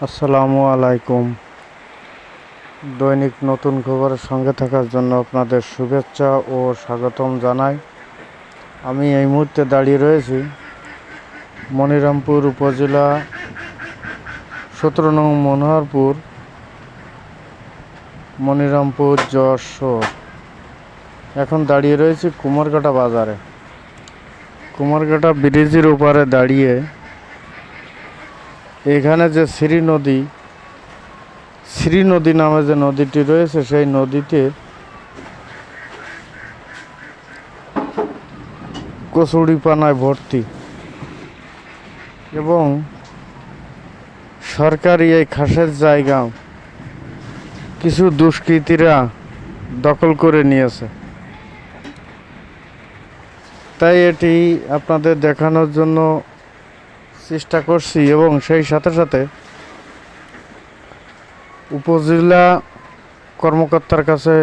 আসসালামু আলাইকুম। দৈনিক নতুন খবরের সঙ্গে থাকার জন্য আপনাদের শুভেচ্ছা ও স্বাগতম জানাই। আমি এই মুহূর্তে দাঁড়িয়ে রয়েছি মনিরামপুর উপজেলা 17 নং মনোহরপুর, মনিরামপুর যশোর। এখন দাঁড়িয়ে রয়েছি কুমারঘাটা বাজারে। কুমারঘাটা ব্রিজের উপরে দাঁড়িয়ে এখানে যে শ্রী নদী নামে যে নদীটি রয়েছে, সেই নদীতে কচুরিপানায় ভর্তি এবং সরকারি এই খাসের জায়গা কিছু দুষ্কৃতীরা দখল করে নিয়েছে। তাই এটি আপনাদের দেখানোর জন্য চেষ্টা করছি এবং সেই সাথে সাথে উপজেলা কর্মকর্তার কাছে